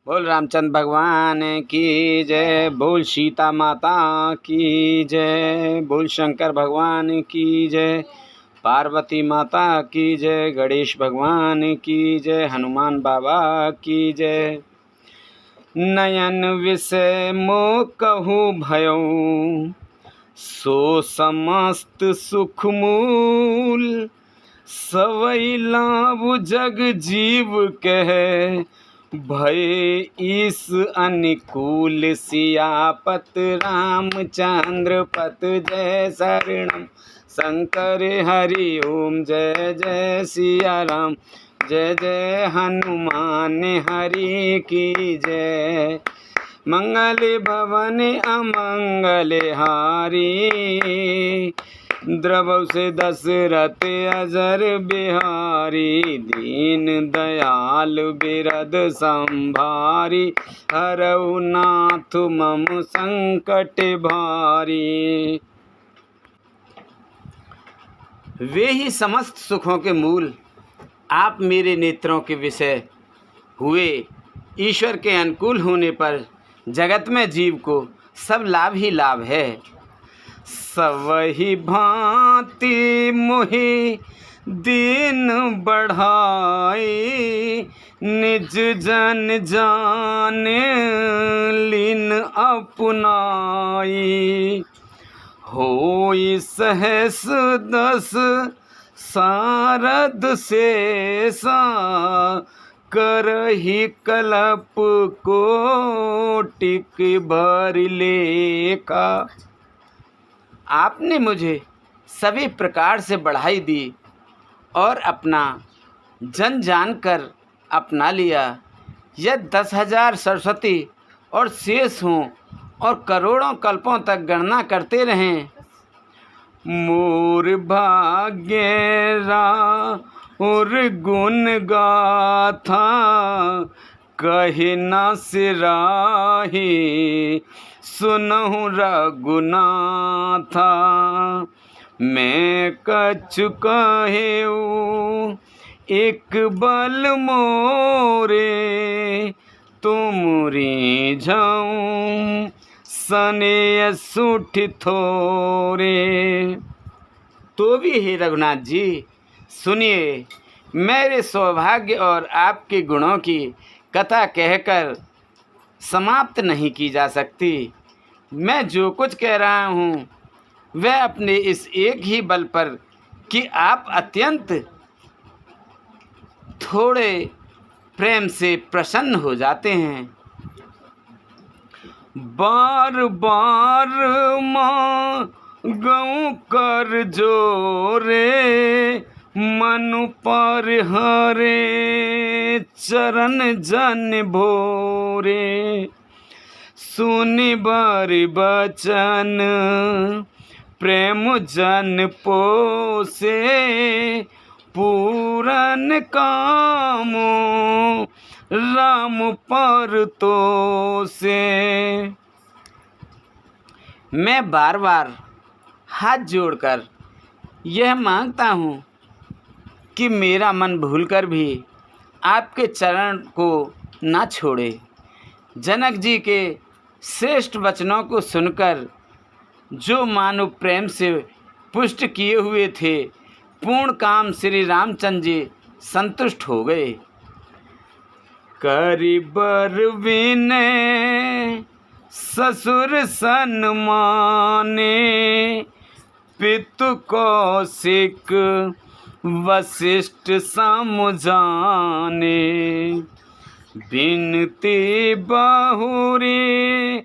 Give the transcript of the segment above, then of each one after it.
बोल रामचंद्र भगवान की जय। बोल सीता माता की जय। बोल शंकर भगवान की जय। पार्वती माता की जय। गणेश भगवान की जय। हनुमान बाबा की जय। नयन विषय मोह कहूँ भयऊ, सो समस्त सुख मूल। सवई लाभ जग जीव कहे, भय ईस अनुकूल। सियापत रामचंद्र पत जय शरणम। शंकर हरि ओम जय जय सिया राम। जय जय हनुमान हरि की जय। मंगल भवन अमंगल हारी, द्रवौ से दशरथ अजर बिहारी। दीन दयाल बिरद संभारी, हरऊ नाथ मम संकट भारी। वे ही समस्त सुखों के मूल, आप मेरे नेत्रों के विषय हुए। ईश्वर के अनुकूल होने पर जगत में जीव को सब लाभ ही लाभ है। सवहि भांति मोहि दीन बढ़ाई, निज जन जान लीन अपनाई। होई सहस दस सारद शेषा, करहि कल्प कोटिक भर लेखा। आपने मुझे सभी प्रकार से बढ़ाई दी और अपना जन जानकर अपना लिया। यदि 10,000 सरस्वती और शेष हों और करोड़ों कल्पों तक गणना करते रहें, मोर भाग्य और गुण गाथा, कहे न सिराही सुनहु रघुनाथा। मैं कछु कहेऊ एक बल मोरे, तुम रीझऊँ सने सुठ थोरे। तो भी हे रघुनाथ जी सुनिए, मेरे सौभाग्य और आपके गुणों की कथा कहकर समाप्त नहीं की जा सकती। मैं जो कुछ कह रहा हूँ वह अपने इस एक ही बल पर कि आप अत्यंत थोड़े प्रेम से प्रसन्न हो जाते हैं। बार बार मांगऊँ कर जोरे, मनु पर हरे चरण जन भोरे। सुनि बारि बचन प्रेम जन पोसे, पूरन कामो राम पर तो से। मैं बार बार हाथ जोड़कर यह मांगता हूँ कि मेरा मन भूलकर भी आपके चरण को ना छोड़े। जनक जी के श्रेष्ठ वचनों को सुनकर जो मानव प्रेम से पुष्ट किए हुए थे, पूर्ण काम श्री रामचंद्र जी संतुष्ट हो गए। करिबर विनय ससुर सन्माने, पितु कौशिक वशिष्ठ समुझाने। बिनती बहुरी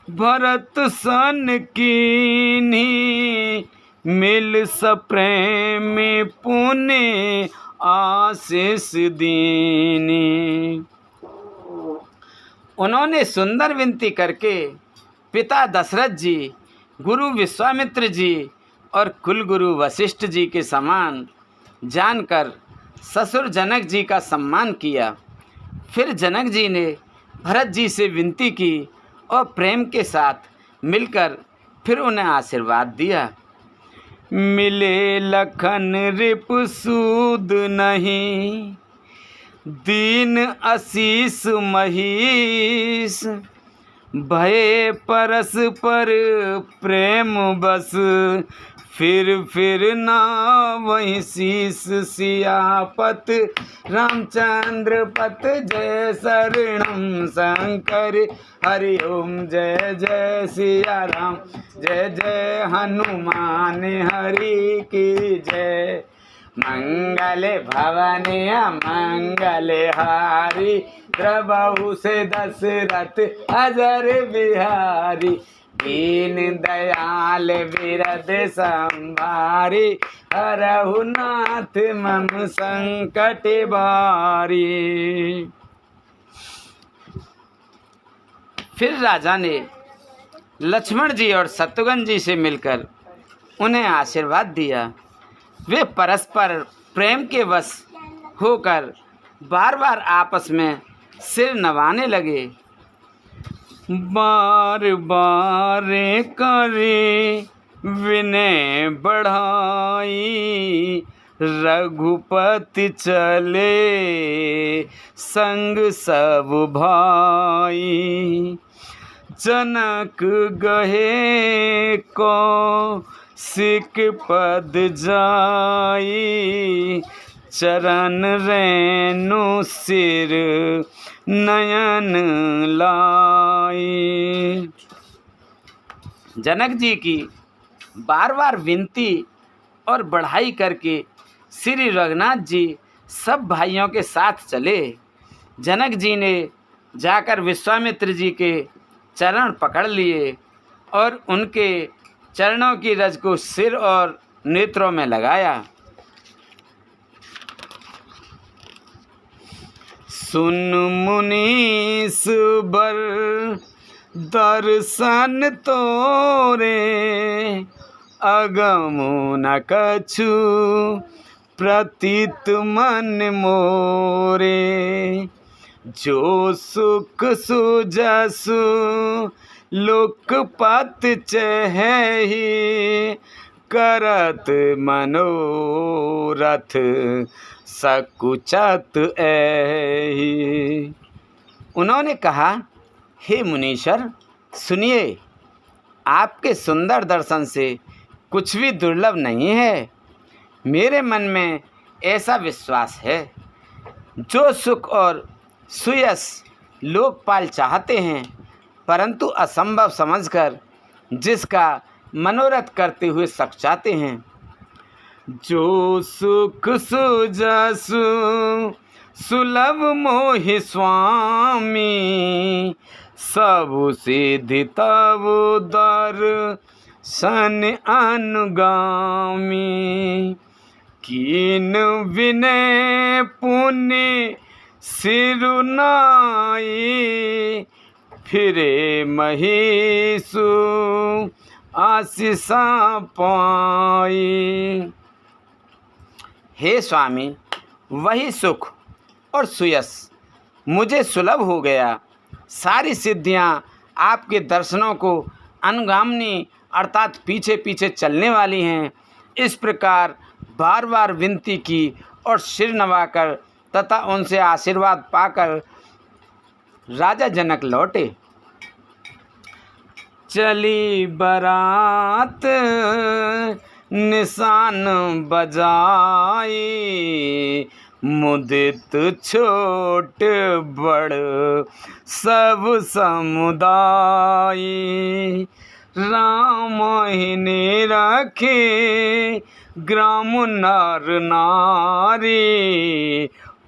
भरत सन कीन्ही, मिल सप्रेम पुण्य आशीष दीनी। उन्होंने सुंदर विनती करके पिता दशरथ जी, गुरु विश्वामित्र जी और कुलगुरु वशिष्ठ जी के समान जानकर ससुर जनक जी का सम्मान किया। फिर जनक जी ने भरत जी से विनती की और प्रेम के साथ मिलकर फिर उन्हें आशीर्वाद दिया। मिले लखन रिप सूद नहीं, दीन आशीष महीश, भये परस्पर प्रेम बस, फिर ना वही शीस सियापत, रामचंद्र पत जय शरणम शंकर, हरि ओम जय जय सिया राम, जय जय हनुमान हरि की जय। मंगल भवने मंगल हारी, द्रवहु से दशरथ अजर बिहारी, दीन दयाल विरद संभारी, हरहु नाथ मम संकट बारी। फिर राजा ने लक्ष्मण जी और शत्रुघ्न जी से मिलकर उन्हें आशीर्वाद दिया। वे परस्पर प्रेम के वश होकर बार बार आपस में सिर नवाने लगे। बार बार करे विनय बढ़ाई, रघुपति चले संग सब भाई, जनक गहे को सिक पद जाई, चरण रेणु सिर नयन लाई। जनक जी की बार बार विनती और बढ़ाई करके श्री रघुनाथ जी सब भाइयों के साथ चले। जनक जी ने जाकर विश्वामित्र जी के चरण पकड़ लिए और उनके चरणों की रज को सिर और नेत्रों में लगाया। सुन मुनीस बर दर्शन तोरे, अगमु न कछु प्रतीत मन मोरे, जो सुख सुजसु लोकपत चहहि, करत मनोरथ सकुचत एहि। उन्होंने कहा, हे मुनीश्वर सुनिए, आपके सुंदर दर्शन से कुछ भी दुर्लभ नहीं है। मेरे मन में ऐसा विश्वास है, जो सुख और सुयश लोकपाल चाहते हैं, परंतु असंभव समझकर जिसका मनोरथ करते हुए सकुचाते हैं, जो सुख सुजसु सुलभ मोहि स्वामी, सबु सिद्धि तब दर्शन अनुगामी, कीन विनय पुण्य सिरुनाई, फिरे महीसु आशीषा पाई। हे स्वामी, वही सुख और सुयश मुझे सुलभ हो गया। सारी सिद्धियां आपके दर्शनों को अनुगामिनी अर्थात पीछे पीछे चलने वाली हैं। इस प्रकार बार बार विनती की और सिर नवाकर तथा उनसे आशीर्वाद पाकर राजा जनक लौटे। चली बरात निशान बजाई, मुदित छोट बड़ सब समुदाय, राम ही ने रखे ग्राम नर नारी,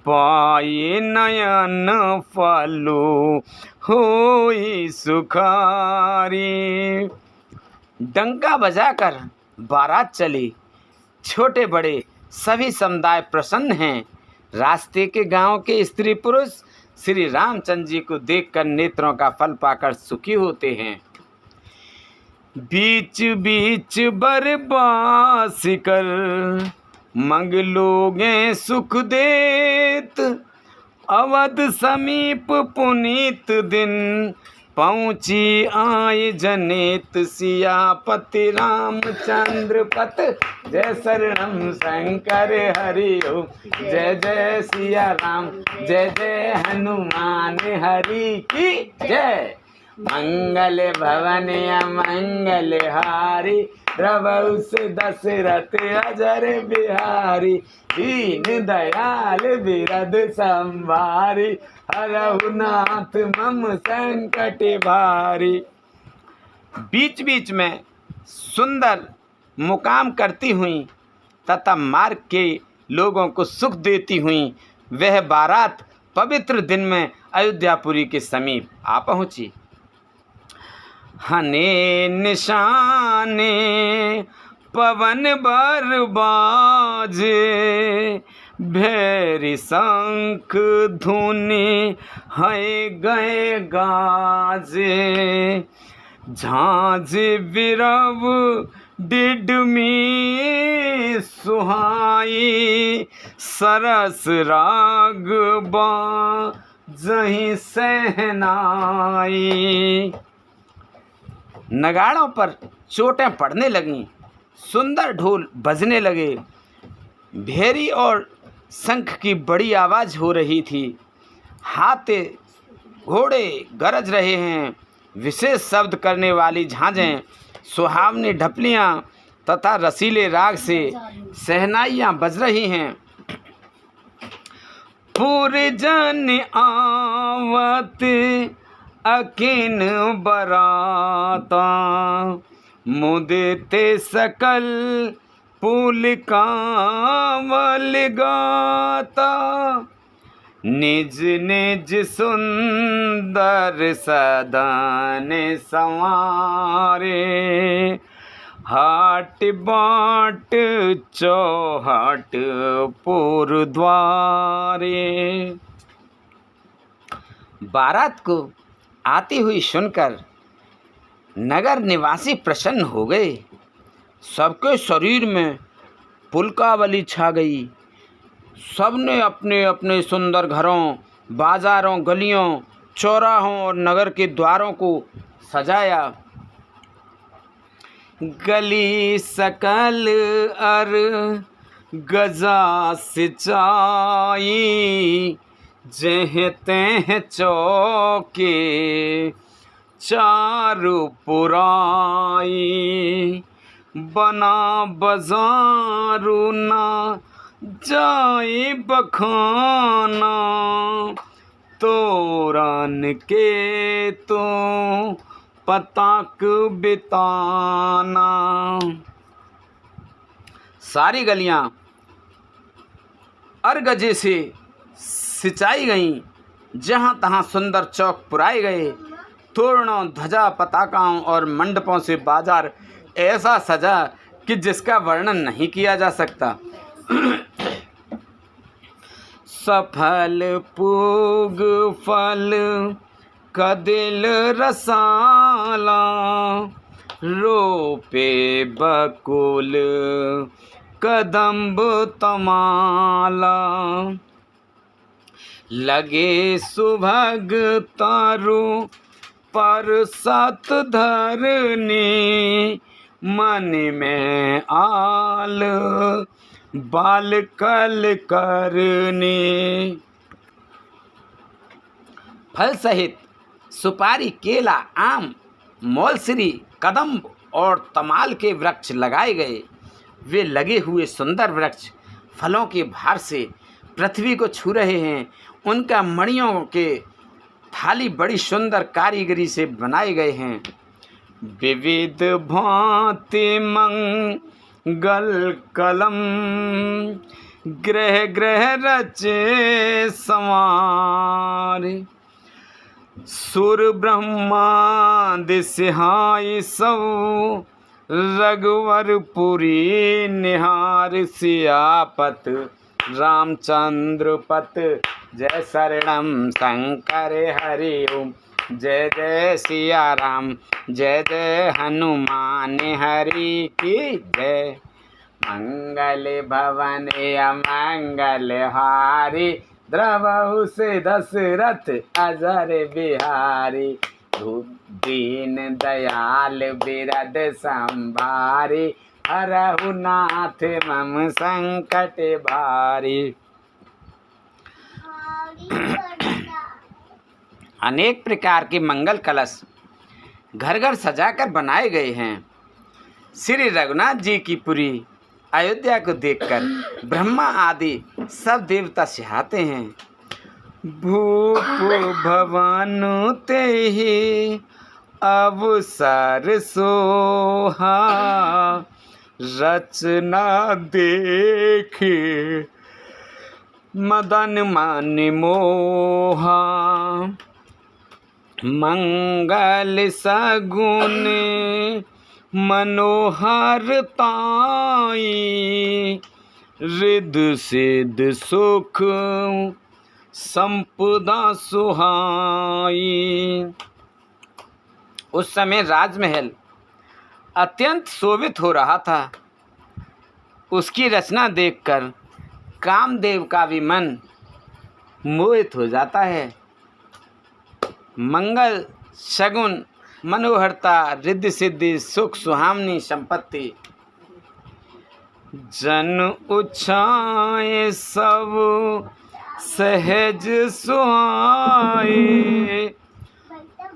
पाए नयन फलो होई सुखारी। डंका बजाकर बारात चली। छोटे बड़े सभी समुदाय प्रसन्न हैं। रास्ते के गांव के स्त्री पुरुष श्री रामचंद्र जी को देखकर नेत्रों का फल पाकर सुखी होते हैं। बीच बीच बरबास कर मंगलोगे सुख देत, अवध समीप पुनीत दिन पहुँची आए जनेत सियापति रामचंद्र पत। जय शरणम शंकर हरि ओम। जय जय सिया राम, जय जय हनुमान हरि की जय। मंगल भवन मंगल हारी, प्रभु से दशरथ अजर बिहारी। दीन दयाल बिरद संभारी, हरहु नाथ मम संकट भारी। बीच बीच में सुंदर मुकाम करती हुई तथा मार्ग के लोगों को सुख देती हुई वह बारात पवित्र दिन में अयोध्यापुरी के समीप आ पहुँची। हने निशाने पवन बरबाजे, भैरी शंख धुनि है गए गाजे। झांझ बिरव डिडमी सुहाई, सरस राग बाजहि सहनाई। नगाड़ों पर चोटें पड़ने लगीं, सुंदर ढोल बजने लगे, भेरी और शंख की बड़ी आवाज़ हो रही थी। हाथे घोड़े गरज रहे हैं, विशेष शब्द करने वाली झांझें, सुहावनी ढपलियाँ तथा रसीले राग से शहनाइयाँ बज रही हैं। पुरजन आवत अकिन बराता, मुदिते सकल पुल कांवल गाता। निज निज सुंदर सदन संवारे, हाट बाट चौहाट पुर द्वारे। बारात को आती हुई सुनकर नगर निवासी प्रसन्न हो गए। सबके शरीर में पुलकावली छा गई। सबने अपने अपने सुंदर घरों, बाजारों, गलियों, चौराहों और नगर के द्वारों को सजाया। गली सकल अर गजा सिंचाई, जह तह चौके चारु पुराई। बना बजारू ना जाए बखाना, तोरन के तो पताक बिताना। सारी गलियां अरगजे से सिंचाई गईं, जहाँ तहाँ सुंदर चौक पुराए गए। तोरणों, ध्वजा, पताकाओं और मंडपों से बाजार ऐसा सजा कि जिसका वर्णन नहीं किया जा सकता। सफल पूग फल कदिल रसाला, रोपे बकुल कदम्ब तमाला। लगे सुभग तारु पर सत धरनी, मन में आल बाल कल करने। फल सहित सुपारी, केला, आम, मौलसरी, कदम्ब और तमाल के वृक्ष लगाए गए। वे लगे हुए सुंदर वृक्ष फलों के भार से पृथ्वी को छू रहे हैं। उनका मणियों के थाली बड़ी सुंदर कारीगरी से बनाए गए हैं। विविध भांति मंगल कलम, ग्रह ग्रह रचे संवारे। सुर ब्रह्मादि सिहाय सब, रघुवरपुरी निहार। सियापत रामचंद्र पत, जय शरणम शंकर हरि ओम। जय जय सिया राम, जय जय हनुमान हरि की जय। मंगल भवन अमंगल हारी, द्रवहु से दशरथ अजर बिहारी। दीन दयाल बिरद संभारी, हरहु नाथ मम संकट भारी। अनेक प्रकार के मंगल कलश घर घर सजाकर बनाए गए हैं। श्री रघुनाथ जी की पुरी अयोध्या को देखकर ब्रह्मा आदि सब देवता सिहाते हैं। भूप भवन तेहि अवसर सोहा, रचना देखे मदन मन मोहा। मंगल सगुन मनोहर ताई, रिद्धि सिद्धि सुख संपदा सुहाई। उस समय राजमहल अत्यंत शोभित हो रहा था। उसकी रचना देखकर कामदेव का भी मन मोहित हो जाता है। मंगल शगुन मनोहरता, रिद्धि सिद्धि, सुख सुहावनी संपत्ति, जन उछाए सब सहज सुहाए,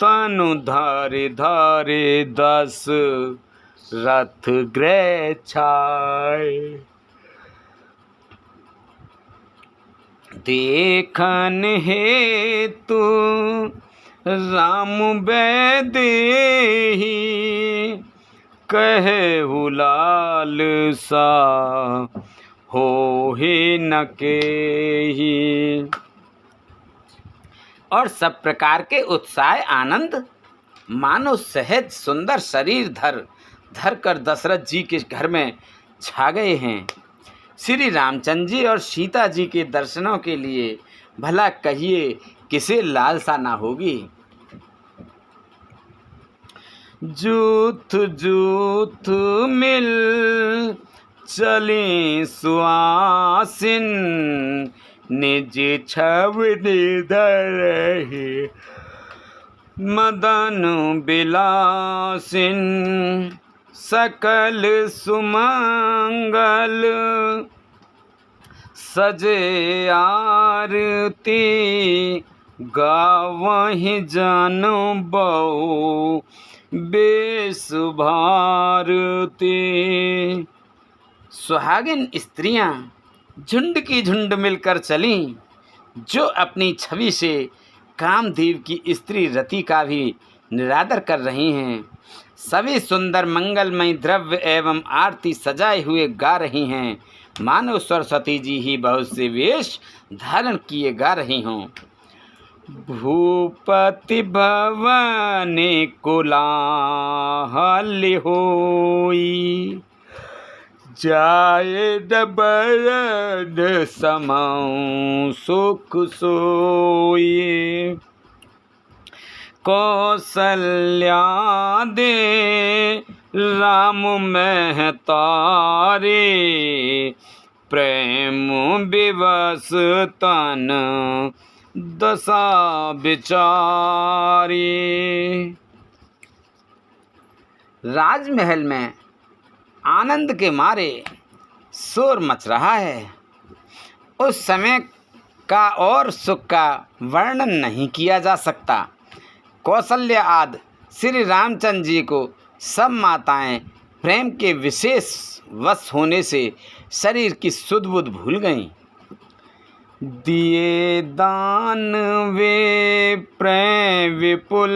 तनु धारे धारे दस रथ ग्रह छाए। देखन हेतु राम बैदेही, कहे लाल सा हो ही न केही। और सब प्रकार के उत्साह आनंद मानो सहज सुंदर शरीर धर कर दशरथ जी के घर में छा गए हैं। श्री रामचंद्र जी और सीता जी के दर्शनों के लिए भला कहिए किसे लालसा ना होगी। जूथ जूथ मिल चली सुआसिन, निज छव निधर मदन बिलासिन। सकल सुमंगल सजे आरती, गावहि जानो बहु बेस भारती। सुहागिन स्त्रियां झुंड की झुंड मिलकर चलीं, जो अपनी छवि से कामदेव की स्त्री रति का भी निरादर कर रही हैं। सभी सुंदर मंगलमय द्रव्य एवं आरती सजाए हुए गा रही हैं, मानो सरस्वती जी ही बहुत से वेश धारण किए गा रही हों। भूपति भवन कोलाहल होई, जाए डबरन समौ सुख सोई। कौसल्या दे राम महतारे, प्रेम विवश तन दशा बिचारी। राजमहल में आनंद के मारे शोर मच रहा है। उस समय का और सुख का वर्णन नहीं किया जा सकता। कौशल्या आदि श्री रामचंद्र जी को सब माताएं प्रेम के विशेष वश होने से शरीर की सुध बुध भूल गईं। दिए दान वे प्रेम विपुल,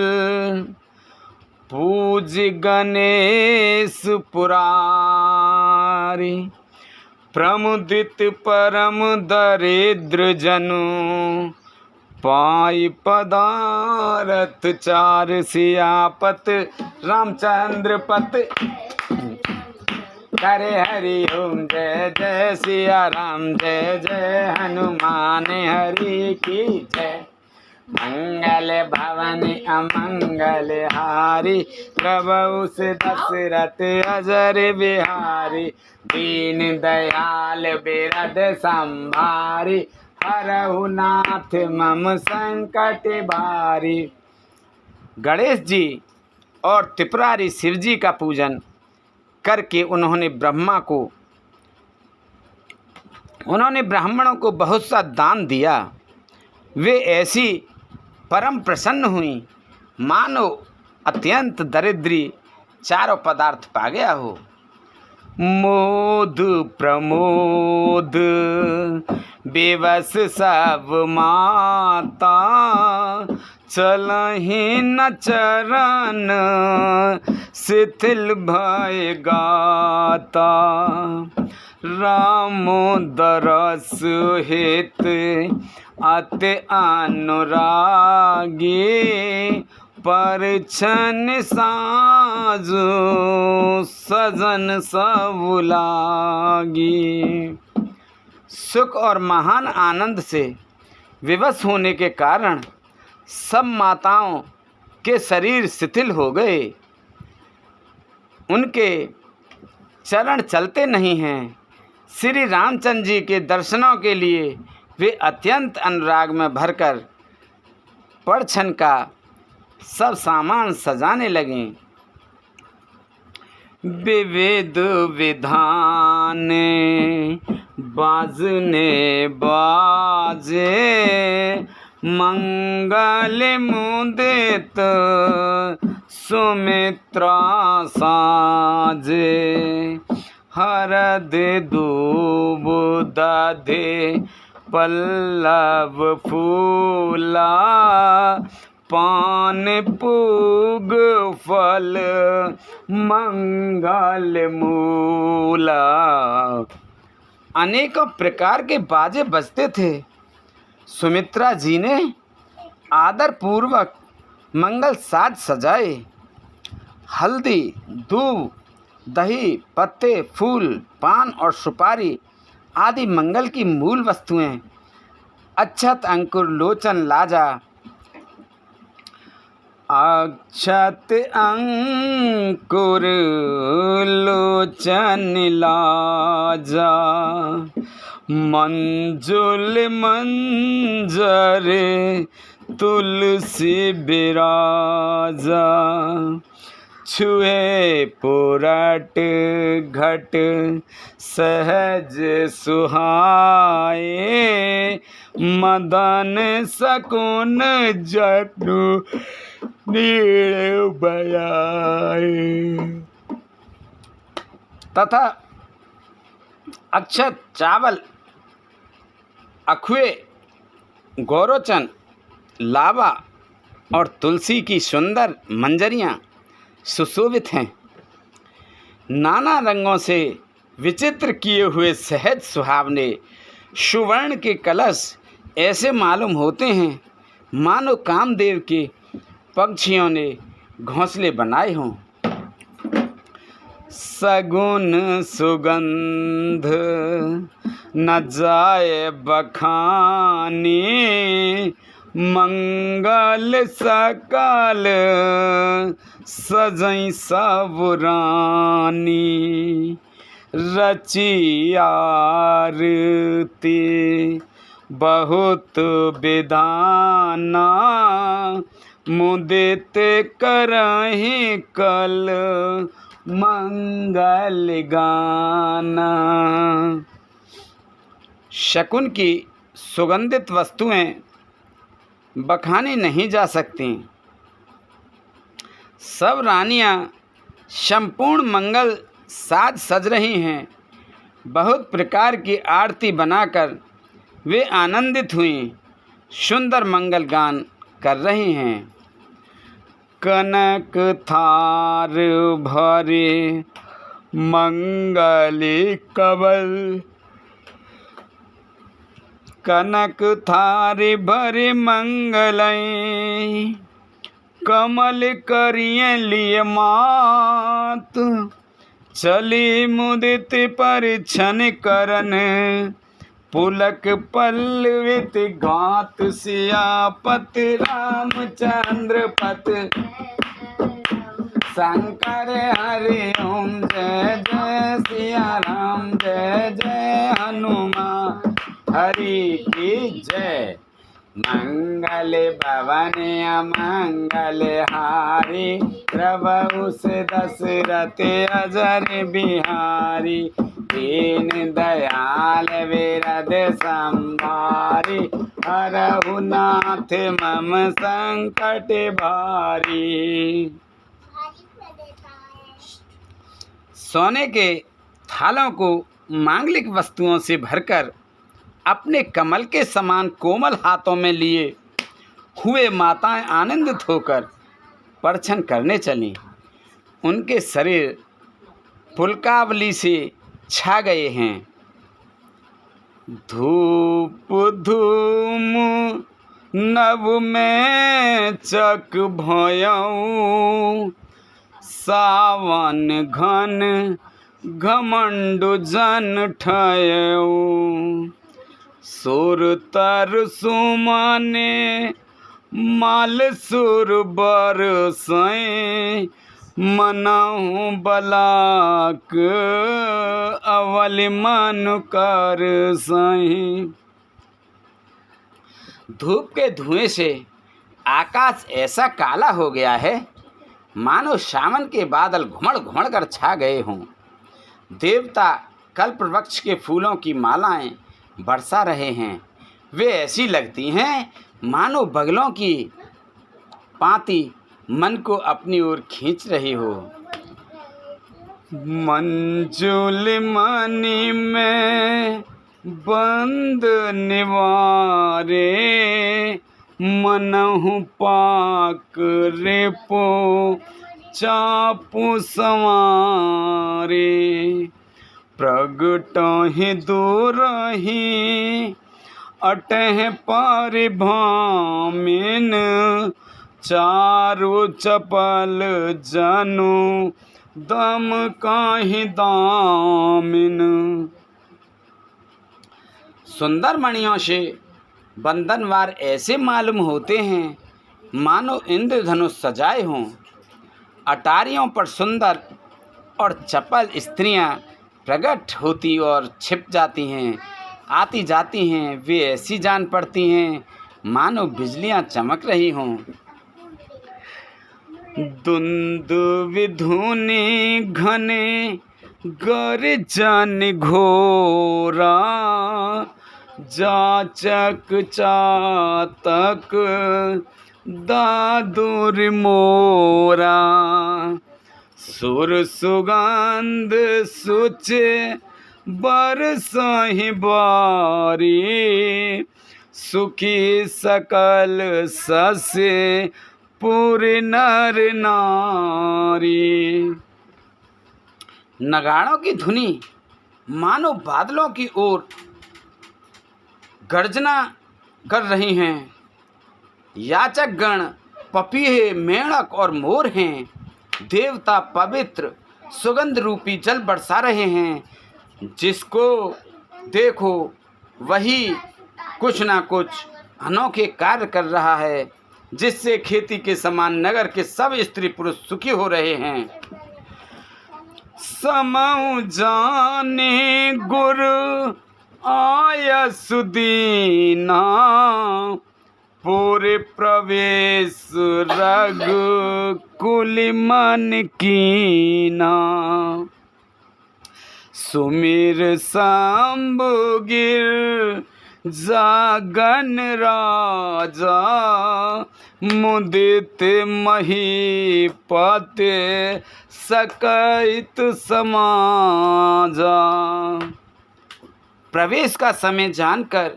पूज गणेश पुरारी। प्रमुदित परम दरिद्र जनु, पाई पदारथ चार सियापत। रामचंद्र पत करे हरि ओम जय जय सिया राम, जय जय हनुमान हरि की जय। मंगल भवन अमंगल हारी, प्रभु से दशरथ अजर बिहारी। दीन दयाल बिरद संभारी, हरहु नाथ मम संकट भारी। गणेश जी और त्रिपुरारी शिव जी का पूजन करके उन्होंने ब्राह्मणों को बहुत सा दान दिया। वे ऐसी परम प्रसन्न हुई मानो अत्यंत दरिद्री चारों पदार्थ पा गया हो। मोद प्रमोद बेबस सब माता, चलहि न चरण शिथिल भय गाता। रामोदरस हित अति अनुरागी, परछन साजो सजन सब लागी। सुख और महान आनंद से विवश होने के कारण सब माताओं के शरीर शिथिल हो गए। उनके चरण चलते नहीं हैं। श्री रामचंद्र जी के दर्शनों के लिए वे अत्यंत अनुराग में भरकर परछन का सब सामान सजाने लगे। विविध विधान बाजने बाजे, मंगल मुदित सुमित्रा साजे। हरद दूब दधे पल्लव फूला, पान पूग फल मंगल मूला। अनेकों प्रकार के बाजे बजते थे। सुमित्रा जी ने आदर पूर्वक मंगल साज सजाए। हल्दी, दूब, दही, पत्ते, फूल, पान और सुपारी आदि मंगल की मूल वस्तुएं, अक्षत, अंकुर, लोचन, लाजा, अक्षत अंकुर लोचन लाजा, मंजुल मंजर तुलसी बिराजा। छुए पुरट घट सहज सुहाए, मदन सकुन जनु नीड़ बयाए। तथा अक्षत, चावल, अखुए, गौरोचन, लावा और तुलसी की सुंदर मंजरियाँ सुशोभित हैं। नाना रंगों से विचित्र किए हुए सहज सुहावने सुवर्ण के कलश ऐसे मालूम होते हैं मानो कामदेव के पक्षियों ने घोंसले बनाए हों। सगुन सुगंध न जाए बखानी, मंगल सकल सजई सब रानी। रची आरती बहुत विधाना, मुदित करहि कल मंगल गाना। शकुन की सुगंधित वस्तुएं बखानी नहीं जा सकती। सब रानियां संपूर्ण मंगल साज सज रही हैं। बहुत प्रकार की आरती बनाकर वे आनंदित हुई सुंदर मंगल गान कर रही हैं। कनक थार भरे मंगली कवल, कनक थारी भरी मंगलई, कमल करिए लिए मात। चली मुदित परिछन करन, पुलक पल्लवित गात। सियापत रामचंद्र पत शंकर हरि ओम। जय जय सिया राम, जय जय हनुमान हरि की जय। मंगल भवन अमंगल हारी, प्रभु से दशरथ अजर बिहारी। दीन दयाल विरद संभारी, हरहु नाथ मम संकट भारी। सोने के थालों को मांगलिक वस्तुओं से भरकर अपने कमल के समान कोमल हाथों में लिए हुए माताएं आनंदित होकर परछन करने चलीं। उनके शरीर पुलकावली से छा गए हैं। धूप धूम नभ में चक भयऊ, सावन घन घमंड जन ठयऊ। सुर तर सुमने माल सुर बरसै, मनहु बलाक अवल मन कर सही। धूप के धुएं से आकाश ऐसा काला हो गया है मानो सावन के बादल घुमड़ घुमड़ कर छा गए हों। देवता कल्प वृक्ष के फूलों की मालाएं बरसा रहे हैं। वे ऐसी लगती हैं मानो बगलों की पाती मन को अपनी ओर खींच रही हो। मंजुल मणि में बंद निवारे, मनहु पाक रेपो चापू संवारे। प्रगटहि दूरहि अटह परिभामिन, चारु चपल जनु दम काहि दामिन। सुंदर मणियों से बंधनवार ऐसे मालूम होते हैं मानो इंद्रधनुष सजाए हों। अटारियों पर सुंदर और चपल स्त्रियां प्रकट होती और छिप जाती हैं, आती जाती हैं। वे ऐसी जान पड़ती हैं मानो बिजलियां चमक रही हों। दुंदुभि धुनि घने गर्जन घोरा, जाचक चातक दादुर मोरा। सुर सुगंध सुच बरसहि बारी, सुखी सकल ससे पूरी नर नारी। नगाड़ों की धुनी मानो बादलों की ओर गर्जना कर रही हैं। याचक गण पपीहे मेंढक और मोर हैं। देवता पवित्र सुगंध रूपी जल बरसा रहे हैं। जिसको देखो वही कुछ ना कुछ अनोखे कार्य कर रहा है, जिससे खेती के समान नगर के सब स्त्री पुरुष सुखी हो रहे हैं। समऊ जाने गुर आय सुदीना, पूरे प्रवेश रग कुल मन कीना। सुमिर शंभु गिर जागन राजा, मुदित महीपत सकैत समाजा। प्रवेश का समय जानकर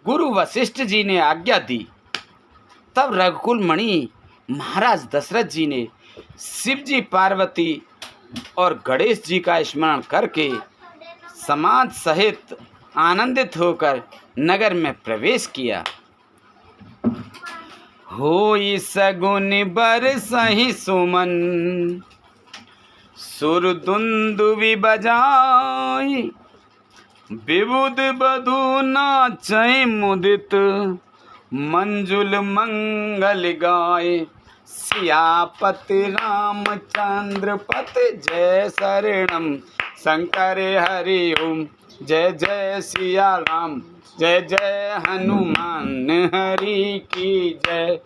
गुरु वशिष्ठ जी ने आज्ञा दी। तब रघुकुल मणि महाराज दशरथ जी ने शिव जी, पार्वती और गणेश जी का स्मरण करके समाज सहित आनंदित होकर नगर में प्रवेश किया। होई सगुन बरसहि सुमन, सुर दुंदुभि बजाई, विबुध बधू नाचै मुदित, मंजुल मंगल गाय। सियापति रामचंद्र पत जय शरणम, शंकर हरि ओम जय जय सिया राम, जय जय हनुमान हरि की जय।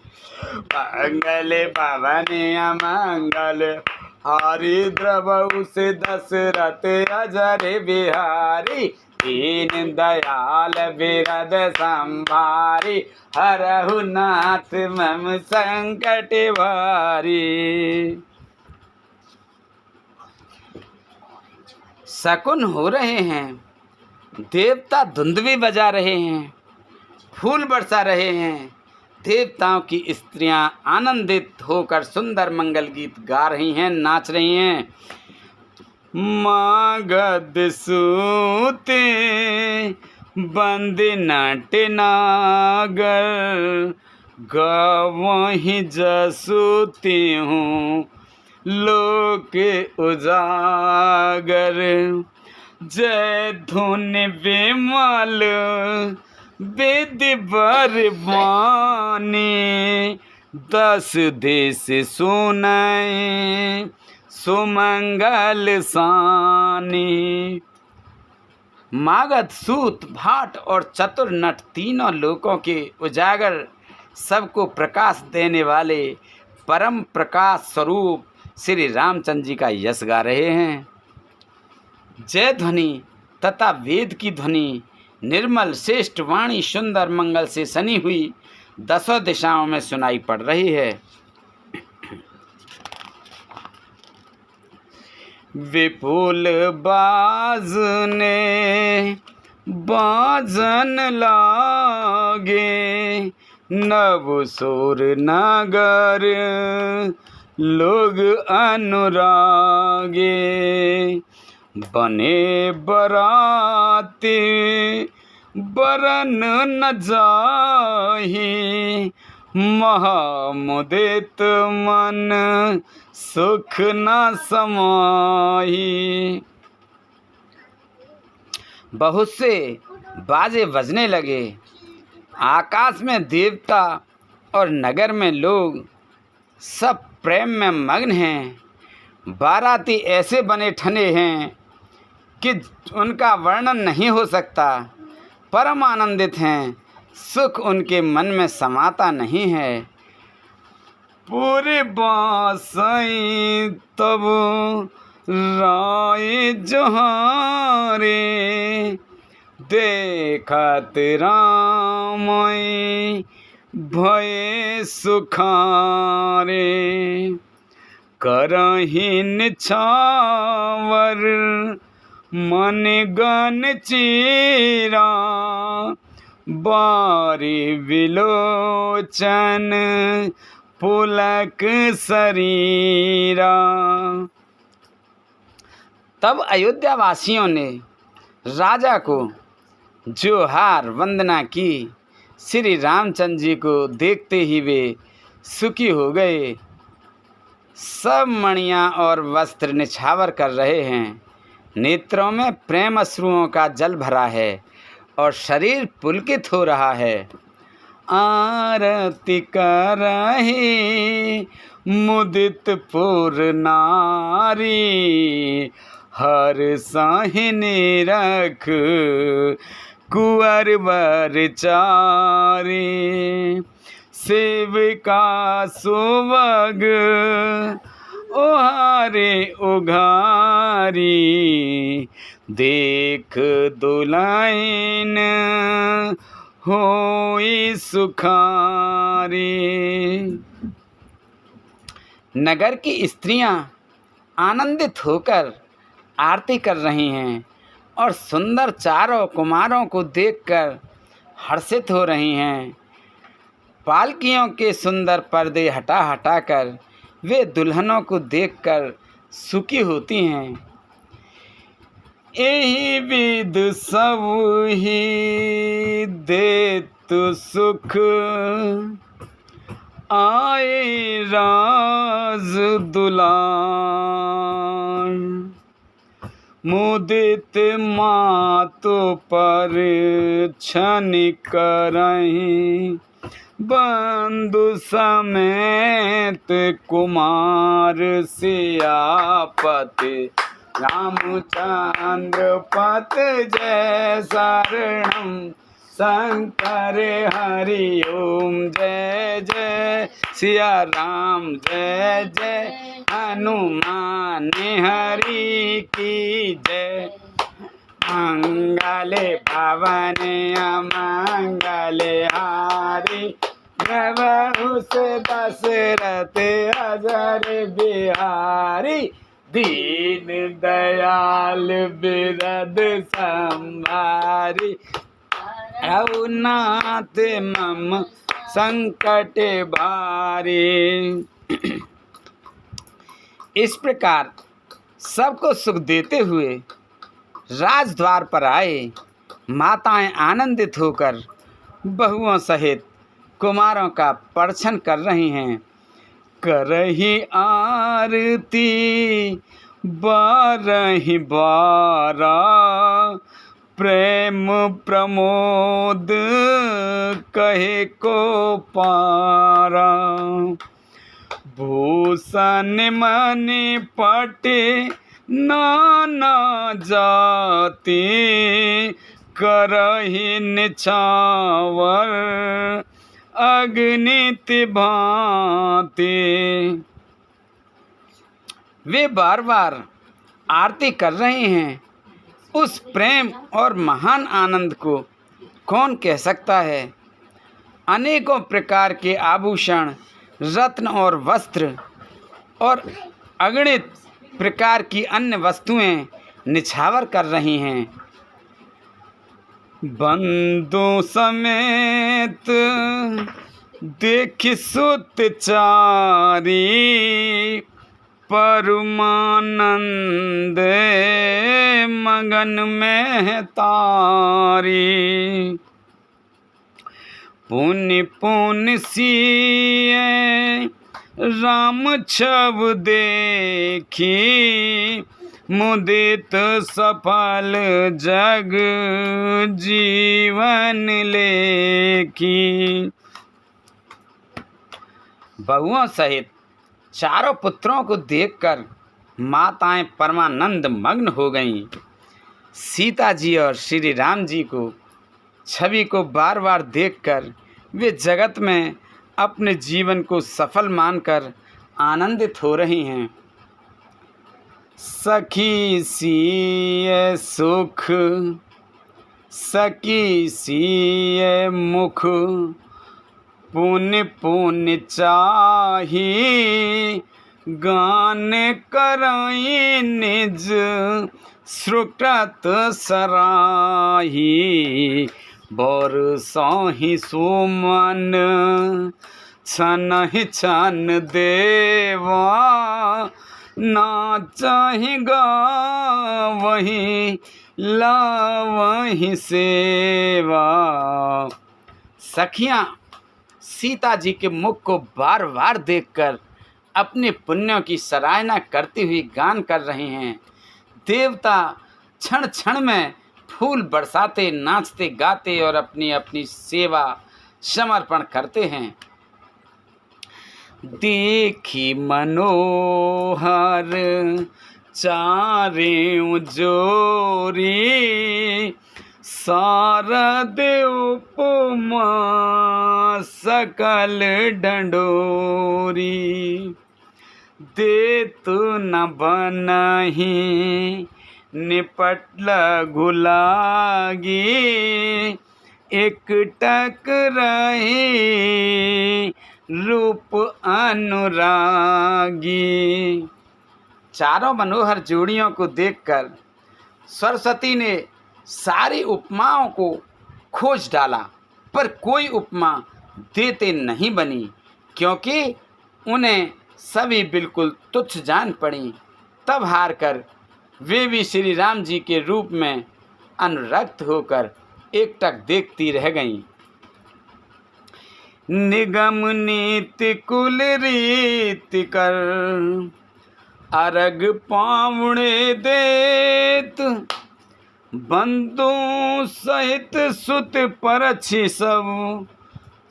मंगल भवन अमंगल हारी द्रवहु से दशरथ अजर बिहारी। दीन दयाल बिरद संभारी, हरहु नाथ मम संकट भारी। शकुन हो रहे हैं, देवता धुंधवी बजा रहे हैं, फूल बरसा रहे हैं। देवताओं की स्त्रियां आनंदित होकर सुंदर मंगल गीत गा रही हैं, नाच रही हैं। मागध सूते बंद नट नागर, गावहीं जसूती हूँ लोक उजागर। जय धुन विमल वेद बरबानी, 10 देश सुनाए सुमंगल सानी। मागध सूत भाट और चतुर नट तीनों लोकों के उजागर सबको प्रकाश देने वाले परम प्रकाश स्वरूप श्री रामचंद्र जी का यश गा रहे हैं। जय ध्वनि तथा वेद की ध्वनि निर्मल श्रेष्ठ वाणी सुंदर मंगल से सनी हुई 10 दिशाओं में सुनाई पड़ रही है। विपुल बाज ने बाजन लागे, नव सुर नगर लोग अनुरागे। बने बराती बरन न जाही, महामुदित मन सुख न समाही। बहुत से बाजे बजने लगे, आकाश में देवता और नगर में लोग सब प्रेम में मग्न हैं। बाराती ऐसे बने ठने हैं कि उनका वर्णन नहीं हो सकता। परम आनंदित हैं, सुख उनके मन में समाता नहीं है। पूरे बाँसई तब राय जहारे, देखत रामई भय सुखारे। करहिन छावर मन गन चीरा, बारी विलोचन पुलक शरीरा। तब अयोध्या वासियों ने राजा को जोहार वंदना की। श्री रामचंद्र जी को देखते ही वे सुखी हो गए। सब मणियाँ और वस्त्र निछावर कर रहे हैं, नेत्रों में प्रेम अश्रुओं का जल भरा है और शरीर पुलकित हो रहा है। आरती करहि मुदित पुर नारी, हर साहिनी रख कुंवर वर चारी। सेविका सुवग ओहारे उघारी, देख दुलाइन होई सुखारी। नगर की स्त्रियां आनंदित होकर आरती कर रही हैं और सुंदर चारों कुमारों को देखकर हर्षित हो रही हैं। पालकियों के सुंदर पर्दे हटा हटाकर वे दुल्हनों को देखकर सुखी होती हैं। यही विध सब ही देत सुख, आए राज दुलार। मुदित मातु पर छन करहीं, बंधु समेत कुमार सियापति रामचंद्र पत जय शरणम शंकर हरि ओम जय जय सिया राम जय जय हनुमान हरि की जय। मंगले भवन मंगले हारी प्रभु से दशरथ अजर बिहारी दीन दयाल बिरद संभारी रघुनाथ मम संकट भारी। इस प्रकार सबको सुख देते हुए राजद्वार पर आए माताएं आनंदित होकर बहुओं सहित कुमारों का परछन कर रही हैं। करही आरती बारहि बारा प्रेम प्रमोद कहे को पारा। भूषण मणि पटे नाना जाति करहि निछावर अग्नित भांति। वे बार बार आरती कर रहे हैं। उस प्रेम और महान आनंद को कौन कह सकता है। अनेकों प्रकार के आभूषण रत्न और वस्त्र और अगणित प्रकार की अन्य वस्तुएं निछावर कर रही हैं। बंधु समेत देखि सुत चारी परमानंद मगन में तारी। पुण्य पुण्य सिए राम छब देखी मुदित सफल जग जीवन लेखी। बहुओं सहित चारों पुत्रों को देखकर माताएं परमानंद मग्न हो गईं। सीता जी और श्री राम जी को छवि को बार बार देखकर वे जगत में अपने जीवन को सफल मानकर आनंदित हो रही हैं। सखी सिए सुख सखी सिए मुख पुण्य पुण्य चाही गान कराई निज सुकृत सराही। बरसाहि सुमन छनहि छन देवा नाचहि गावहि लावहि सेवा। सखियाँ सीता जी के मुख को बार बार देखकर अपने पुण्यों की सराहना करती हुई गान कर रहे हैं। देवता क्षण क्षण में फूल बरसाते नाचते गाते और अपनी अपनी सेवा समर्पण करते हैं। देखी मनोहर चारें जोरी शारद उपमा सकल ढंढोरी। दे तू न बनहि निपट गुलागी एकटक रही रूप अनुरागी। चारों मनोहर जोड़ियों को देखकर सरस्वती ने सारी उपमाओं को खोज डाला, पर कोई उपमा देते नहीं बनी, क्योंकि उन्हें सभी बिल्कुल तुच्छ जान पड़ी। तब हार कर वे भी श्री राम जी के रूप में अनुरक्त होकर एकटक देखती रह गईं। निगम नीति कुल रीति कर अरग पावणे देत बंधु सहित सुत परछि सब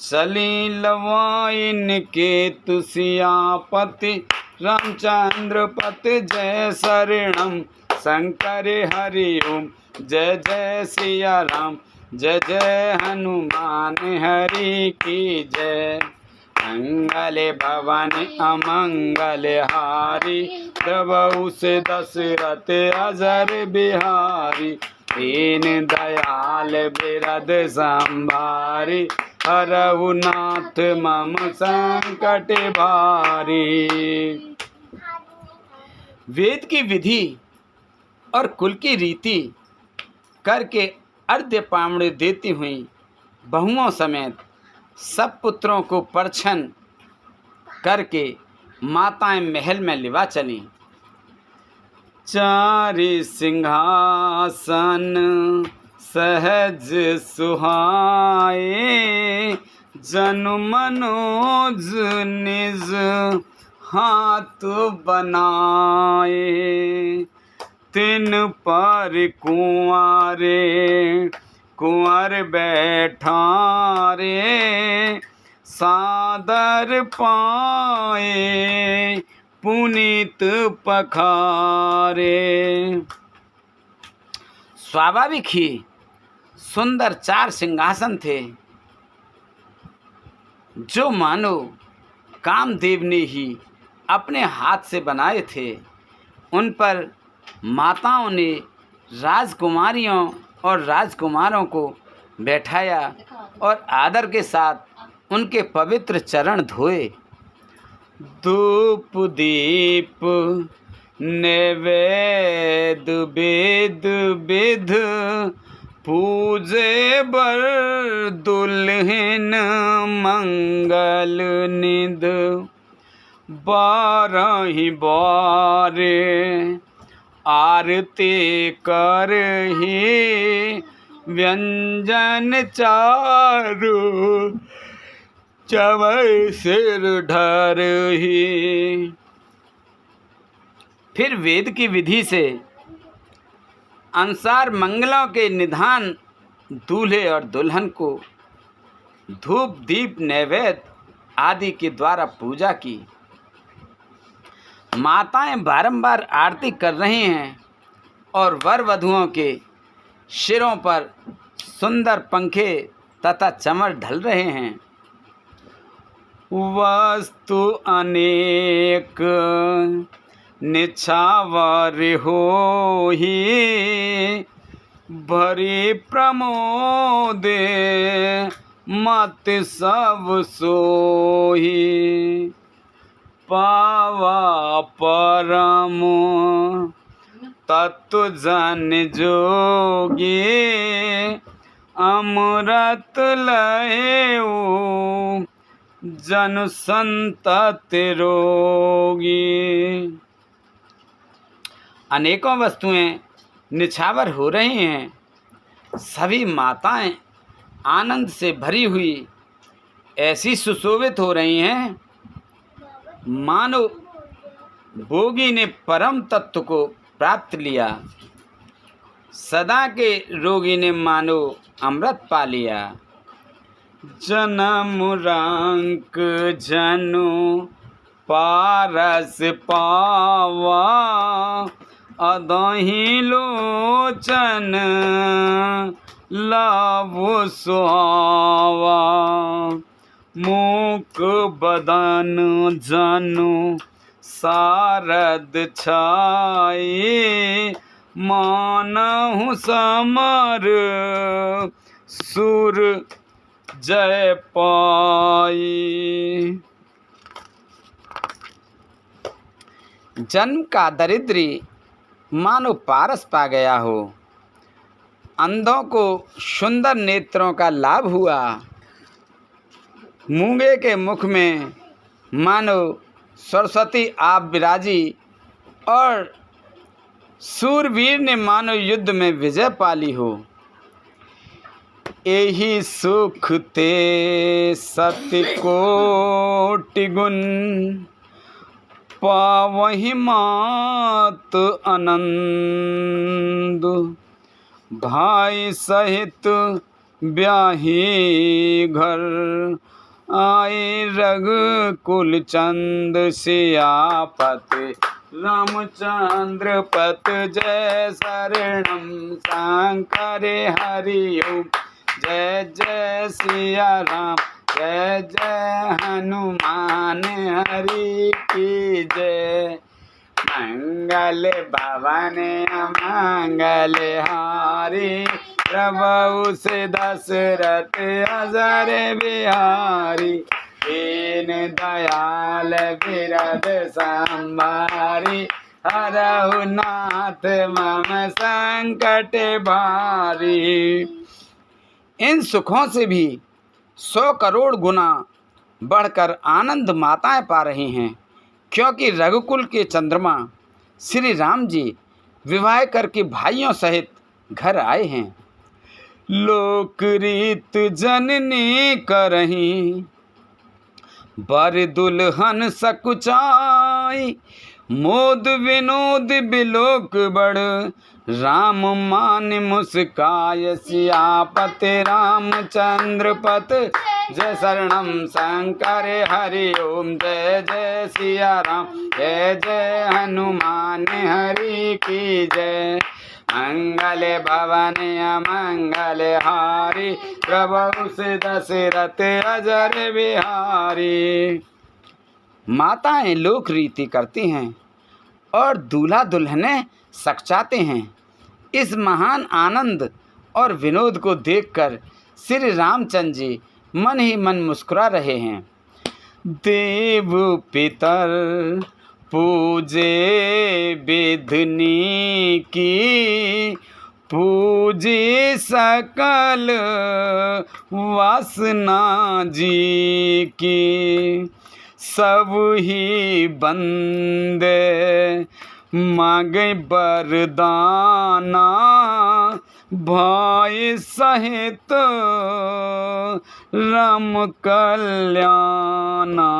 चली लवाइन के तुसियापति रामचंद्र पति जय शरणम शंकर हरि ओम। जय जय सिया राम, जय जय हनुमान हरि की जय। मंगल भवन अमंगल हारी, प्रभु से दशरथ अजर बिहारी। दीन दयाल बिरद संभारी, हरहु नाथ मम संकट भारी। वेद की विधि और कुल की रीति करके अर्ध्य पावणे देती हुई बहुओं समेत सब पुत्रों को परछन करके माताएं महल में लिवा चली। चारि सिंहासन सहज सुहाए, जनु मनोज निज हाथ बनाए। तिन पर कुंवर बैठारे, सादर पाए पुनीत पखारे। स्वाभाविक ही सुंदर 4 सिंहासन थे, जो मानो कामदेव ने ही अपने हाथ से बनाए थे। उन पर माताओं ने राजकुमारियों और राजकुमारों को बैठाया और आदर के साथ उनके पवित्र चरण धोए। धूप दीप नैवेद्य वेद विध, पूजे बर दुल्हन मंगल निध। 12 बारे आरती करही, व्यंजन चारु चवै सिर ढरही। फिर वेद की विधि से अनुसार मंगलों के निधान दूल्हे और दुल्हन को धूप दीप नैवेद्य आदि के द्वारा पूजा की। माताएं बारंबार आरती कर रही हैं और वर वधुओं के सिरों पर सुंदर पंखे तथा चमर ढल रहे हैं। वस्तु अनेक निछावर होहि, भरी प्रमोदे मत सब सोही। पावा परम तत्व जन जोगी, अमृत लयऊ जन संतति रोगी। अनेकों वस्तुएं निछावर हो रही हैं। सभी माताएं आनंद से भरी हुई ऐसी सुशोभित हो रही हैं, मानो भोगी ने परम तत्व को प्राप्त लिया। सदा के रोगी ने मानो अमृत पा लिया। जन्म रंक जनु पारस पावा, अदहि लोचन लाभो सुहावा। मूक बदन जनु सारद छाई, मानहु समर सुर जय पाई। जन्म का दरिद्री मानो पारस पा गया हो। अंधों को सुंदर नेत्रों का लाभ हुआ। मूंगे के मुख में मानो सरस्वती आप विराजी और सूरवीर ने मानो युद्ध में विजय पाली हो। एहि सुख ते सत्य कोटि गुण, पावहि मात आनंद। भाई सहित ब्याही घर, आए रघुकुल चंद सियापति रामचंद्र पत जय शरणम शंकर हरि ओम। जय जय सिया राम जय जय हनुमान हरि की जय। मंगल भवन मंगल हारी प्रभु से दशरथ अजर बिहारी। दीन दयाल बिरद संभारी हरहु नाथ मम संकट भारी। इन सुखों से भी 100 करोड़ गुना बढ़कर आनंद माताएं पा रही हैं, क्योंकि रघुकुल के चंद्रमा श्री राम जी विवाह करके भाइयों सहित घर आए हैं। लोक रीत जननी करही बर दुल्हन सकुचाई। मोद विनोद बिलोक बड़ राम मान मुस्काय। सियापति रामचंद्र पत जय शरणम शंकर हरि ओम। जय जय सिया राम जय जय हनुमान हरि की जय। मंगल भवन मंगल हारी प्रभु से दशरथ अजर बिहारी। माताएं लोक रीति करती हैं और दूल्हा दुल्हनें सकचाते हैं। इस महान आनंद और विनोद को देखकर श्री रामचंद्र जी मन ही मन मुस्कुरा रहे हैं। देव पितर पूजे विधनि की पूजे सकल वासना जी की। सब ही बंदे मांगे बरदाना भाई सहित राम कल्याणा।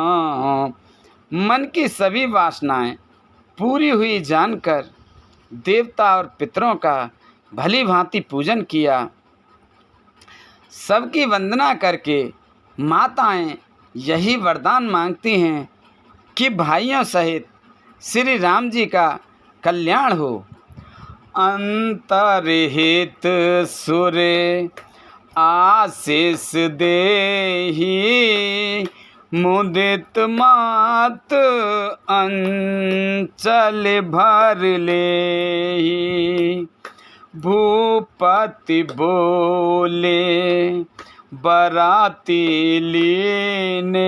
मन की सभी वासनाएं पूरी हुई जानकर देवता और पितरों का भली भांति पूजन किया। सबकी वंदना करके माताएं यही वरदान मांगती हैं कि भाइयों सहित श्री राम जी का कल्याण हो। अंतरहित सुर आशीष देहि मुदित मात अंचल भर लेहि। भूपति बोले बराती लीने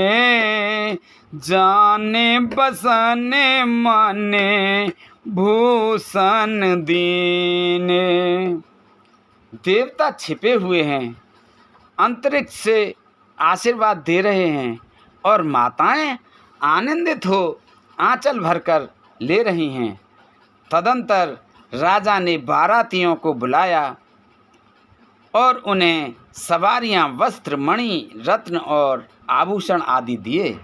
जाने बसने माने भूषण दीने। देवता छिपे हुए हैं, अंतरिक्ष से आशीर्वाद दे रहे हैं और माताएं आनंदित हो आंचल भरकर ले रही हैं। तदंतर राजा ने बारातियों को बुलाया और उन्हें सवारियां, वस्त्र, मणि, रत्न और आभूषण आदि दिए।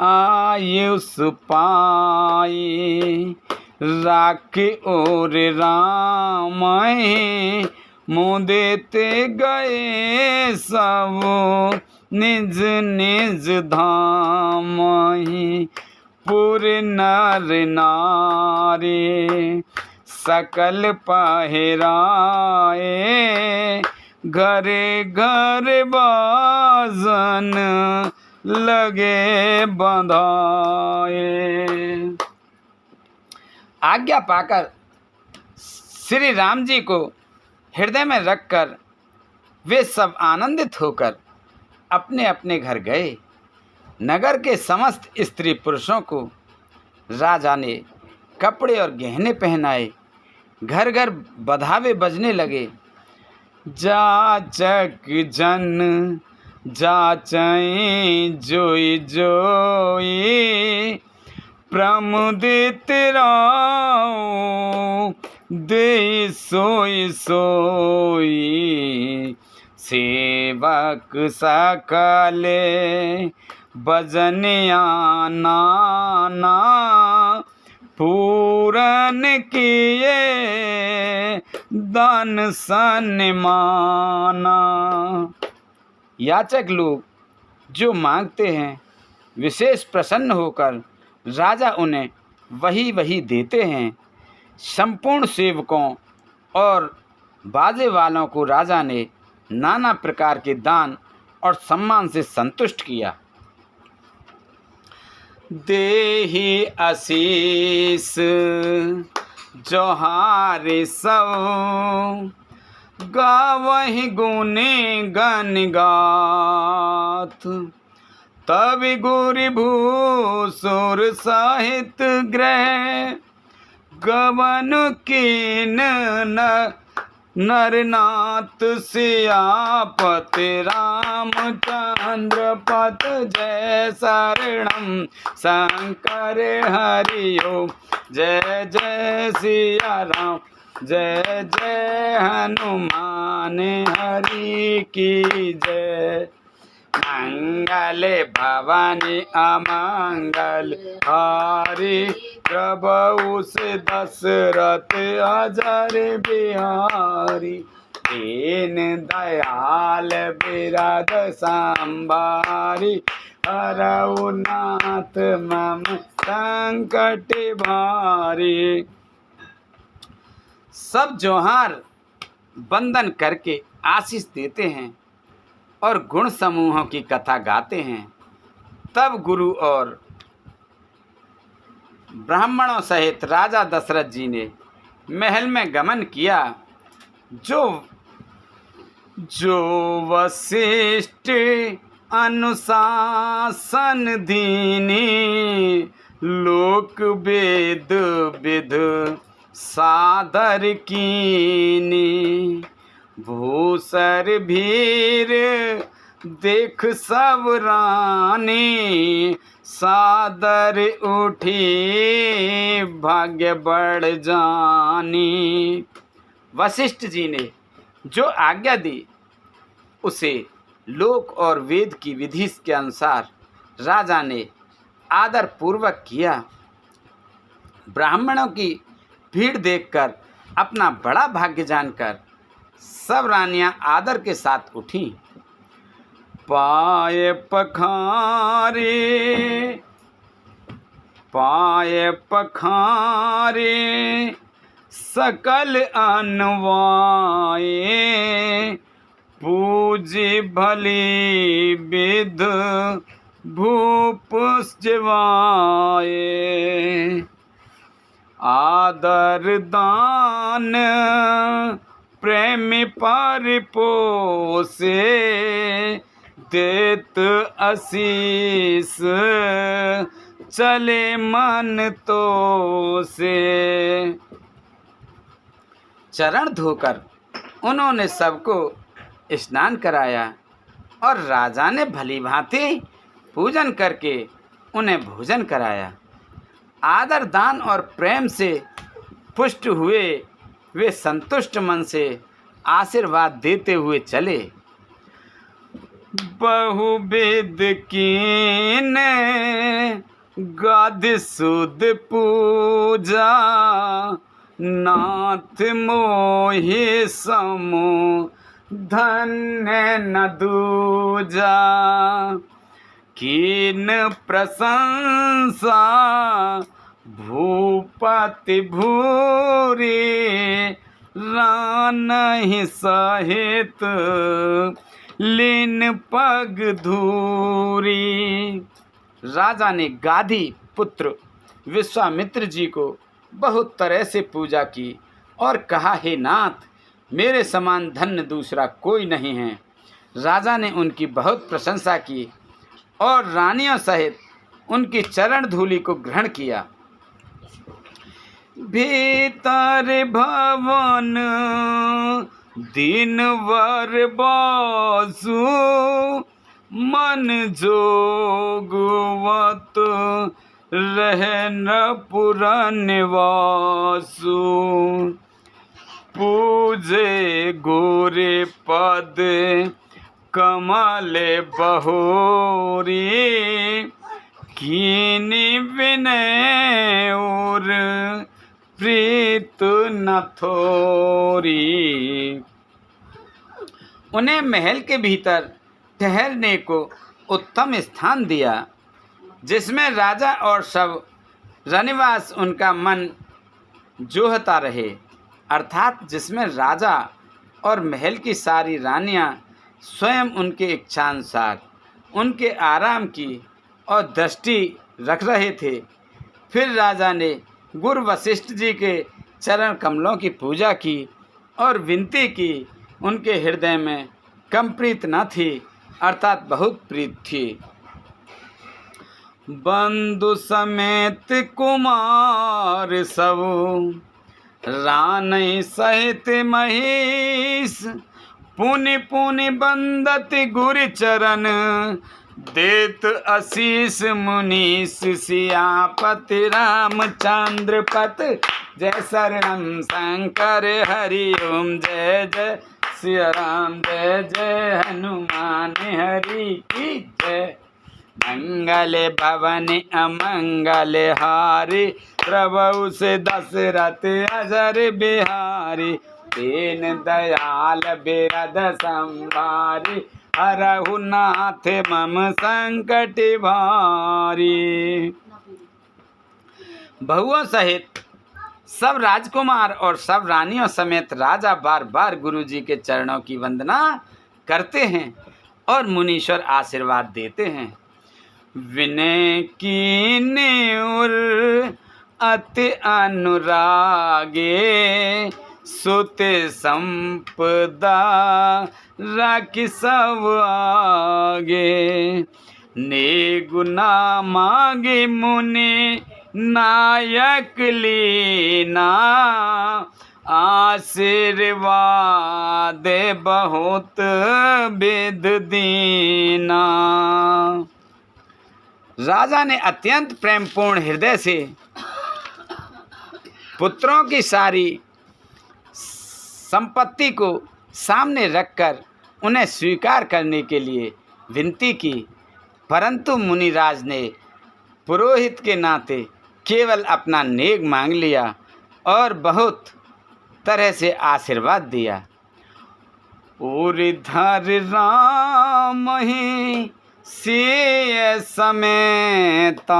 आयुष पाई राखे और राम मुदित गए सब निज निज धाम। पुर नर नारी सकल पहराए घरे घर बाजन लगे बंधाए। आज्ञा पाकर श्री राम जी को हृदय में रखकर वे सब आनंदित होकर अपने अपने घर गए। नगर के समस्त स्त्री पुरुषों को राजा ने कपड़े और गहने पहनाए। घर घर बधावे बजने लगे। जाचक जन जाचई जोई जोई प्रमुदित राव दे सोई सोई। सेवक सकले बजनिया नाना पूरन किए दान सन्माना। याचक लोग जो मांगते हैं विशेष प्रसन्न होकर राजा उन्हें वही वही देते हैं। संपूर्ण सेवकों और बाजे वालों को राजा ने नाना प्रकार के दान और सम्मान से संतुष्ट किया। देहि आशीष जोहारे सौ, गावहि गुने गन गाथ। तब गुरि भूसुर सहित ग्रह, गवन कीन नरनाथ सियापति रामचंद्र पत जय शरणम शंकर हरिओम। जय जय सिया राम, जय जय हनुमान हरि की जय। मंगल भवानी अमंगल हारी, प्रभु से दशरथ अजर बिहारी। दीन दयाल बिरद संभारी, हरऊ नाथ मम संकट भारी। सब जोहार वंदन करके आशीष देते हैं और गुण समूहों की कथा गाते हैं। तब गुरु और ब्राह्मणों सहित राजा दशरथ जी ने महल में गमन किया। जो वशिष्ठ अनुशासन दीनी, लोक वेद विध सादर कीनी। भूसर भीर देख सब रानी, सादर उठी भाग्य बढ़ जानी। वशिष्ठ जी ने जो आज्ञा दी उसे लोक और वेद की विधि के अनुसार राजा ने आदर पूर्वक किया। ब्राह्मणों की भीड़ देखकर अपना बड़ा भाग्य जानकर सब रानियां आदर के साथ उठी। पाए पखारे सकल अनवाए, पूजी भली विध भूप जवाए। आदर दान प्रेम परिपोसे, देत आशीष चले मन तो से। चरण धोकर उन्होंने सबको स्नान कराया और राजा ने भली भांति पूजन करके उन्हें भोजन कराया। आदर दान और प्रेम से पुष्ट हुए वे संतुष्ट मन से आशीर्वाद देते हुए चले। बहुविध कीन गादि सुध पूजा, नाथ मोहि समु धन्य न दूजा। कीन प्रशंसा भूपति भूरी, रानहि सहित लीन पग धूरी। राजा ने गाधी पुत्र विश्वामित्र जी को बहुत तरह से पूजा की और कहा, हे नाथ, मेरे समान धन्य दूसरा कोई नहीं है। राजा ने उनकी बहुत प्रशंसा की और रानियों सहित उनकी चरण धूलि को ग्रहण किया। भीतर भवन दिनवर बासु, मन जोगवत रहन पुर निवासु। पूजे गोरे पद कमल बहोरी, कीनी विनय और प्रीत न थोरी। उन्हें महल के भीतर ठहरने को उत्तम स्थान दिया, जिसमें राजा और सब रनिवास उनका मन जोहता रहे, अर्थात जिसमें राजा और महल की सारी रानियां स्वयं उनके इच्छानुसार उनके आराम की और दृष्टि रख रहे थे। फिर राजा ने गुरु वशिष्ठ जी के चरण कमलों की पूजा की और विनती की। उनके हृदय में कम प्रीत न थी, अर्थात बहुत प्रीत थी। बंधु समेत कुमार सब रानई सहित महेश, पुनि पुनि बंदत गुर चरण, देत आशीष मुनीश सियापति रामचंद्र पत। जय शरणम शंकर हरि ओम, जय जय सिया राम, जय जय हनुमान हरि की जय। मंगल भवन अमंगल हारी, प्रभु से दशरथ अजर बिहारी, दीन दयाल बिरद संभारी, हरहु नाथ मम संकट भारी। बहुओं सहित सब राजकुमार और सब रानियों समेत राजा बार बार गुरु जी के चरणों की वंदना करते हैं और मुनीश्वर आशीर्वाद देते हैं। विनय कीन्हे उर अति अनुरागे, सुते संपदा राखि सब आगे, ने गुना मांगे मुनि नायक लीना, आशीर्वाद बहुत विद दीना। राजा ने अत्यंत प्रेमपूर्ण हृदय से पुत्रों की सारी संपत्ति को सामने रखकर उन्हें स्वीकार करने के लिए विनती की, परंतु मुनिराज ने पुरोहित के नाते केवल अपना नेग मांग लिया और बहुत तरह से आशीर्वाद दिया। उरिधर राम ही से समेता,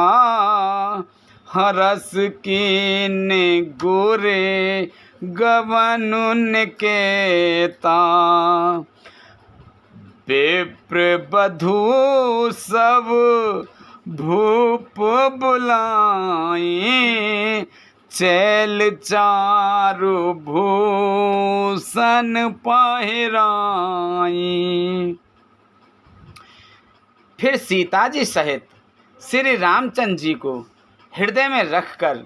हरस कीन्हे गोरे गवनुन केता, विप्र बधू सब भूप बुलाई, चैल चारु भूषण पहिराई। फिर सीता जी सहित श्री रामचंद्र जी को हृदय में रखकर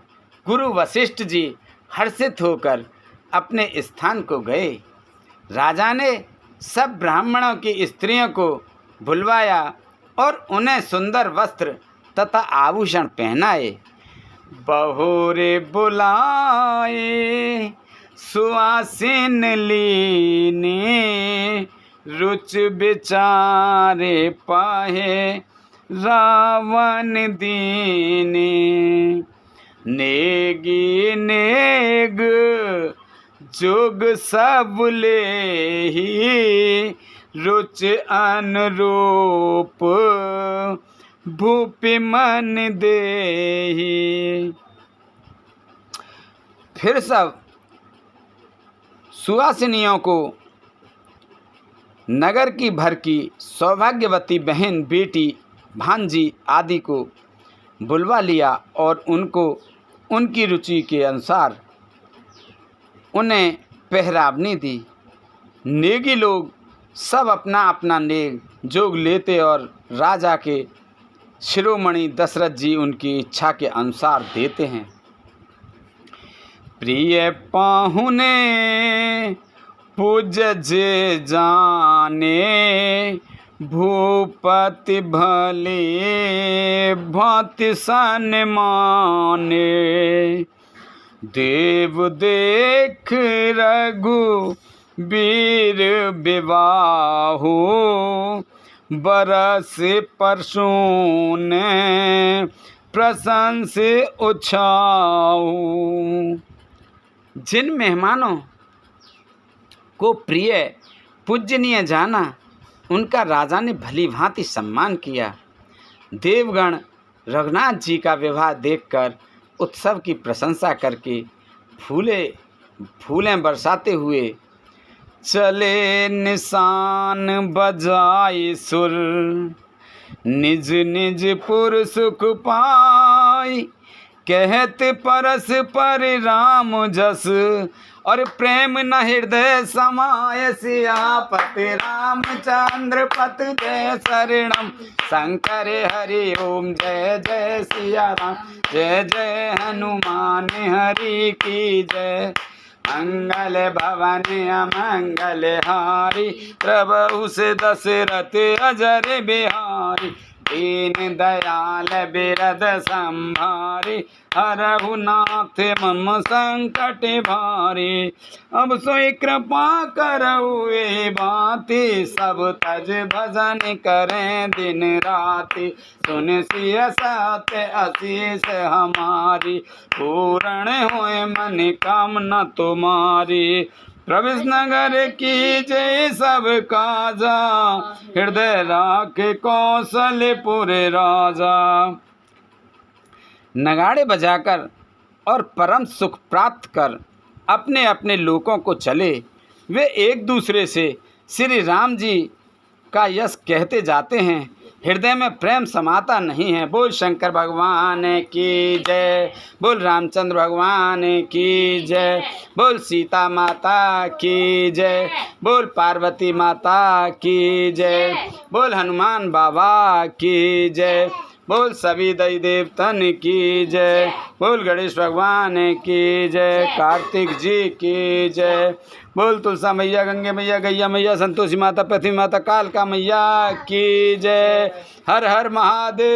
गुरु वशिष्ठ जी हर्षित होकर अपने स्थान को गए। राजा ने सब ब्राह्मणों की स्त्रियों को बुलवाया और उन्हें सुंदर वस्त्र तथा आभूषण पहनाए। बहुरे बुलाए सुआसीन लीने, रुच बिचारे पाहे रावण दीने, नेगी नेग जोग सब लेहि, रुच अनुरूप भूपि मन देहि। फिर सब सुवासिनियों को नगर की भर की सौभाग्यवती बहन, बेटी, भांजी आदि को बुलवा लिया और उनको उनकी रुचि के अनुसार उन्हें पहरावनी दी। नेगी लोग सब अपना अपना नेग जोग लेते और राजा के शिरोमणि दशरथ जी उनकी इच्छा के अनुसार देते हैं। प्रिय पाहुने पूज जे जाने, भूपति भले भांति सन माने, देव देख रघु वीर विवाहो, बरस परसून प्रशंस उछाऊ। जिन मेहमानों को प्रिय पूजनीय जाना, उनका राजा ने भली भांति सम्मान किया। देवगण रघुनाथ जी का विवाह देखकर उत्सव की प्रशंसा करके फूलें बरसाते हुए चले निशान बजाए सुर, निज निज पुर सुख पाई, कहते परस्पर राम जस, और प्रेम न हृदय समाय, सियापति रामचंद्र पत जय शरणम, शंकर हरि ओम जय जय सिया राम, जय जय हनुमान हरि की जय। मंगल भवन अमंगल हारी, प्रभु से दशरथ अजर बिहारी, दीन दयाल बिरद संभारी, हरहु नाथ मम संकट भारी। अब सोई कृपा करऊ ए बाती, सब तज भजन करें दिन राति, सुन सिय सत्य आशीष हमारी, पूर्ण होए मन कामना तुम्हारी। प्रवेश नगर की जय सब काजा, हृदय राखे कौशलपुर राजा। नगाड़े बजाकर और परम सुख प्राप्त कर अपने अपने लोकों को चले, वे एक दूसरे से श्री राम जी का यश कहते जाते हैं, हृदय में प्रेम समाता नहीं है। बोल शंकर भगवान की जय, बोल रामचंद्र भगवान की जय, बोल सीता माता की जय, बोल पार्वती माता की जय, बोल हनुमान बाबा की जय, बोल सभी दई देवतन की जय, बोल गणेश भगवान की जय, कार्तिक जी की जय, बोल तुलसा मैया, गंगे मैया, गैया मैया, संतोषी माता, पृथ्वी माता, कालका मैया की जय। हर हर महादेव।